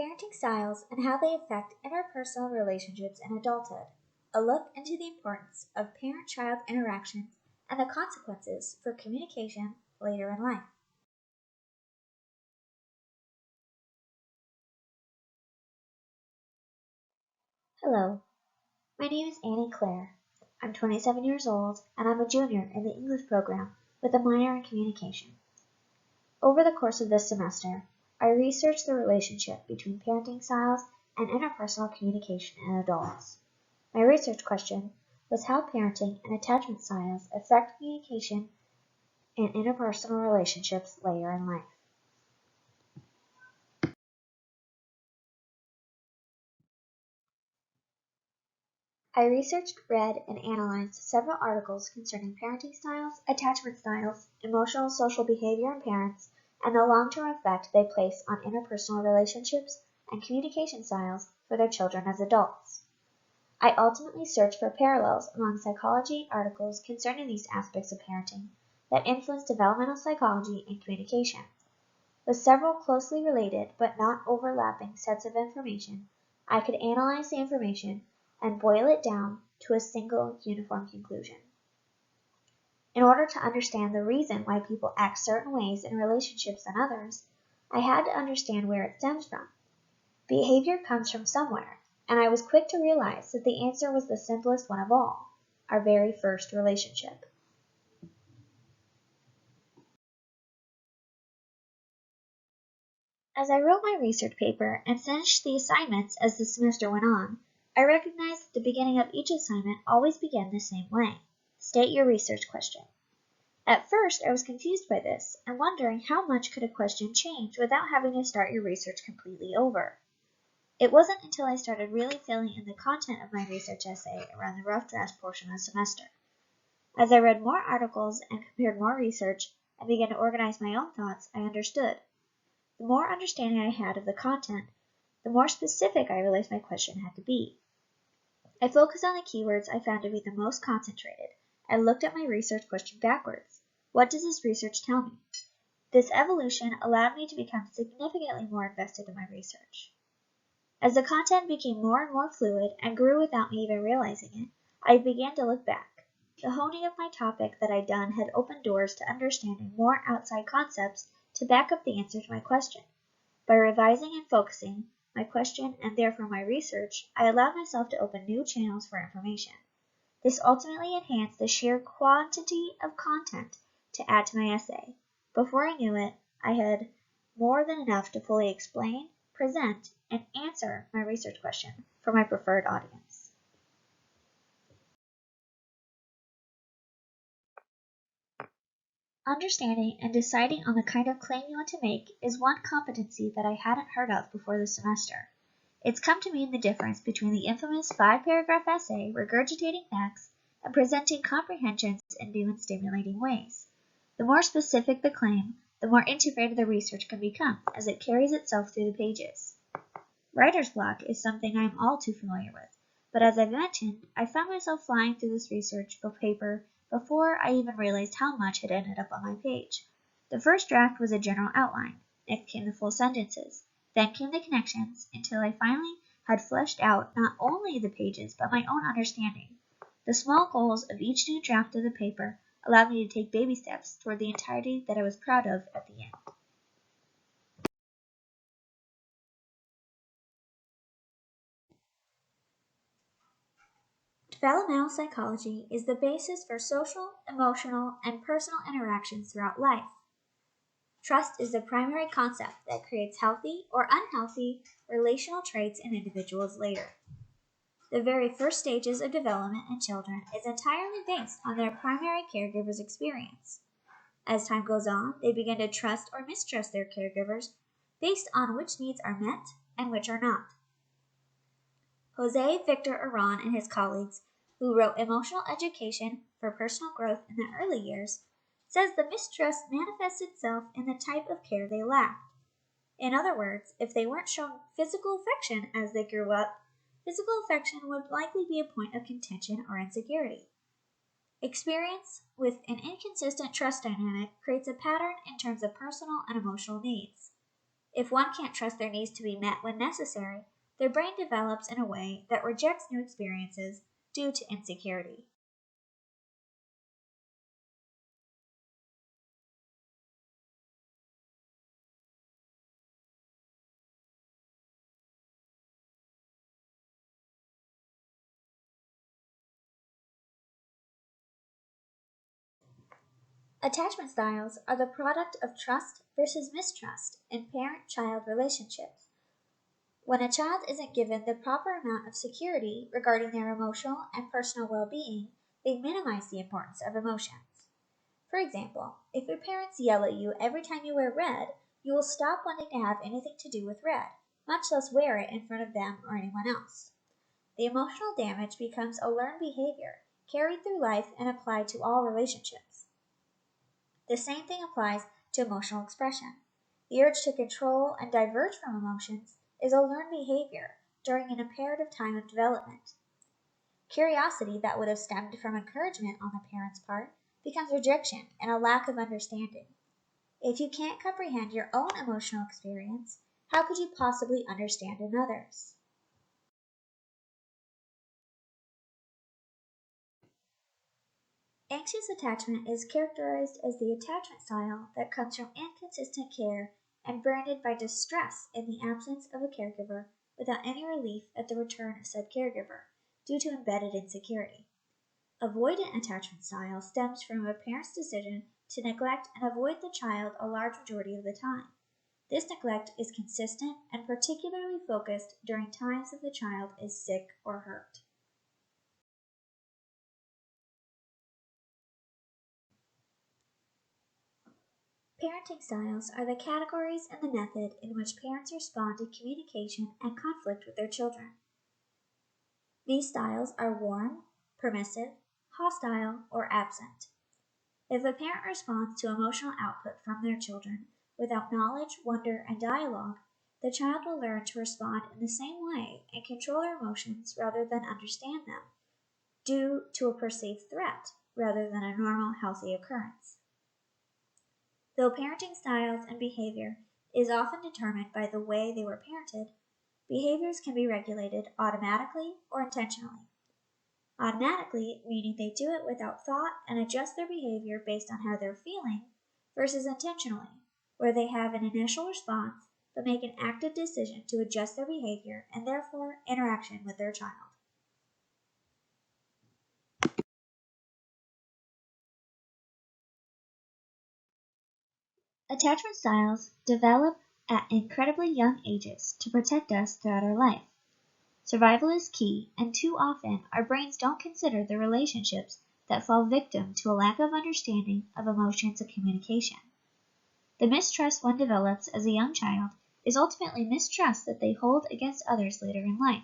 Parenting styles and how they affect interpersonal relationships in adulthood. A look into the importance of parent-child interactions and the consequences for communication later in life. Hello, my name is Annie Claire. I'm 27 years old and I'm a junior in the English program with a minor in communication. Over the course of this semester, I researched the relationship between parenting styles and interpersonal communication in adults. My research question was how parenting and attachment styles affect communication in interpersonal relationships later in life. I researched, read, and analyzed several articles concerning parenting styles, attachment styles, emotional social behavior in parents, and the long-term effect they place on interpersonal relationships and communication styles for their children as adults. I ultimately searched for parallels among psychology articles concerning these aspects of parenting that influence developmental psychology and communication. With several closely related but not overlapping sets of information, I could analyze the information and boil it down to a single uniform conclusion. In order to understand the reason why people act certain ways in relationships than others, I had to understand where it stems from. Behavior comes from somewhere, and I was quick to realize that the answer was the simplest one of all, our very first relationship. As I wrote my research paper and finished the assignments as the semester went on, I recognized that the beginning of each assignment always began the same way. State your research question. At first, I was confused by this and wondering how much could a question change without having to start your research completely over. It wasn't until I started really filling in the content of my research essay around the rough draft portion of the semester. As I read more articles and compared more research and began to organize my own thoughts, I understood. The more understanding I had of the content, the more specific I realized my question had to be. I focused on the keywords I found to be the most concentrated and looked at my research question backwards. What does this research tell me? This evolution allowed me to become significantly more invested in my research. As the content became more and more fluid and grew without me even realizing it, I began to look back. The honing of my topic that I'd done had opened doors to understanding more outside concepts to back up the answer to my question. By revising and focusing my question and therefore my research, I allowed myself to open new channels for information. This ultimately enhanced the sheer quantity of content to add to my essay. Before I knew it, I had more than enough to fully explain, present, and answer my research question for my preferred audience. Understanding and deciding on the kind of claim you want to make is one competency that I hadn't heard of before the semester. It's come to mean the difference between the infamous 5-paragraph essay regurgitating facts and presenting comprehensions in new and stimulating ways. The more specific the claim, the more integrated the research can become as it carries itself through the pages. Writer's block is something I am all too familiar with, but as I've mentioned, I found myself flying through this research paper before I even realized how much had ended up on my page. The first draft was a general outline, next came the full sentences, then came the connections, until I finally had fleshed out not only the pages but my own understanding. The small goals of each new draft of the paper allowed me to take baby steps toward the entirety that I was proud of at the end. Developmental psychology is the basis for social, emotional, and personal interactions throughout life. Trust is the primary concept that creates healthy or unhealthy relational traits in individuals later. The very first stages of development in children is entirely based on their primary caregiver's experience. As time goes on, they begin to trust or mistrust their caregivers based on which needs are met and which are not. Jose Victor Aran and his colleagues, who wrote Emotional Education for Personal Growth in the early years, says the mistrust manifests itself in the type of care they lacked. In other words, if they weren't shown physical affection as they grew up, physical affection would likely be a point of contention or insecurity. Experience with an inconsistent trust dynamic creates a pattern in terms of personal and emotional needs. If one can't trust their needs to be met when necessary, their brain develops in a way that rejects new experiences due to insecurity. Attachment styles are the product of trust versus mistrust in parent child relationships. When a child isn't given the proper amount of security regarding their emotional and personal well being, they minimize the importance of emotions. For example, if your parents yell at you every time you wear red, you will stop wanting to have anything to do with red, much less wear it in front of them or anyone else. The emotional damage becomes a learned behavior, carried through life and applied to all relationships. The same thing applies to emotional expression. The urge to control and diverge from emotions is a learned behavior during an imperative time of development. Curiosity that would have stemmed from encouragement on the parent's part becomes rejection and a lack of understanding. If you can't comprehend your own emotional experience, how could you possibly understand another's? Anxious attachment is characterized as the attachment style that comes from inconsistent care and branded by distress in the absence of a caregiver without any relief at the return of said caregiver due to embedded insecurity. Avoidant attachment style stems from a parent's decision to neglect and avoid the child a large majority of the time. This neglect is consistent and particularly focused during times that the child is sick or hurt. Parenting styles are the categories and the method in which parents respond to communication and conflict with their children. These styles are warm, permissive, hostile, or absent. If a parent responds to emotional output from their children without knowledge, wonder, and dialogue, the child will learn to respond in the same way and control their emotions rather than understand them, due to a perceived threat rather than a normal, healthy occurrence. Though parenting styles and behavior is often determined by the way they were parented, behaviors can be regulated automatically or intentionally. Automatically, meaning they do it without thought and adjust their behavior based on how they're feeling, versus intentionally, where they have an initial response but make an active decision to adjust their behavior and therefore interaction with their child. Attachment styles develop at incredibly young ages to protect us throughout our life. Survival is key, and too often our brains don't consider the relationships that fall victim to a lack of understanding of emotions and communication. The mistrust one develops as a young child is ultimately mistrust that they hold against others later in life.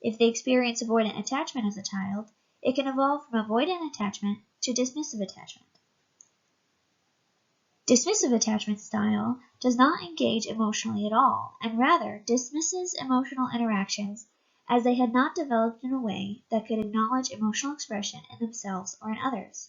If they experience avoidant attachment as a child, it can evolve from avoidant attachment to dismissive attachment. Dismissive attachment style does not engage emotionally at all, and rather dismisses emotional interactions as they had not developed in a way that could acknowledge emotional expression in themselves or in others.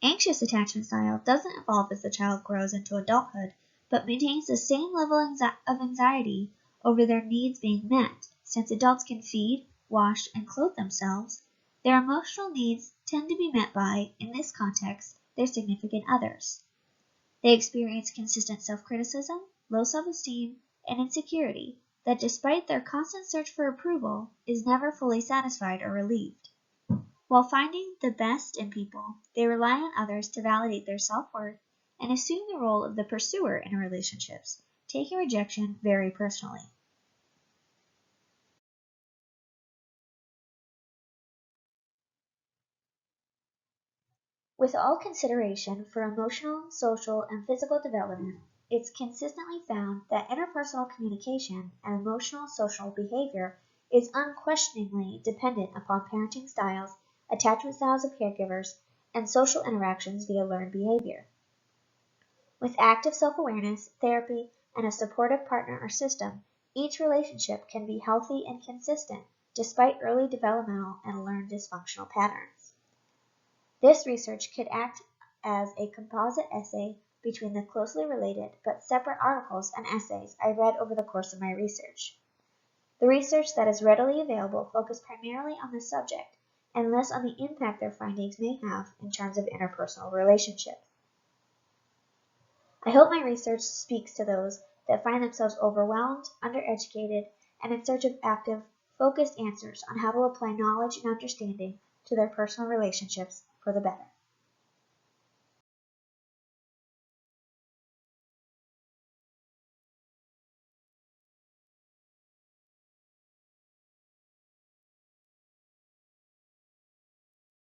Anxious attachment style doesn't evolve as the child grows into adulthood, but maintains the same level of anxiety over their needs being met. Since adults can feed, wash, and clothe themselves, their emotional needs tend to be met by, in this context, their significant others. They experience consistent self-criticism, low self-esteem, and insecurity that, despite their constant search for approval, is never fully satisfied or relieved. While finding the best in people, they rely on others to validate their self-worth and assume the role of the pursuer in relationships, taking rejection very personally. With all consideration for emotional, social, and physical development, it's consistently found that interpersonal communication and emotional social behavior is unquestioningly dependent upon parenting styles, attachment styles of caregivers, and social interactions via learned behavior. With active self-awareness, therapy, and a supportive partner or system, each relationship can be healthy and consistent despite early developmental and learned dysfunctional patterns. This research could act as a composite essay between the closely related but separate articles and essays I read over the course of my research. The research that is readily available focused primarily on the subject and less on the impact their findings may have in terms of interpersonal relationships. I hope my research speaks to those that find themselves overwhelmed, undereducated, and in search of active, focused answers on how to apply knowledge and understanding to their personal relationships for the better.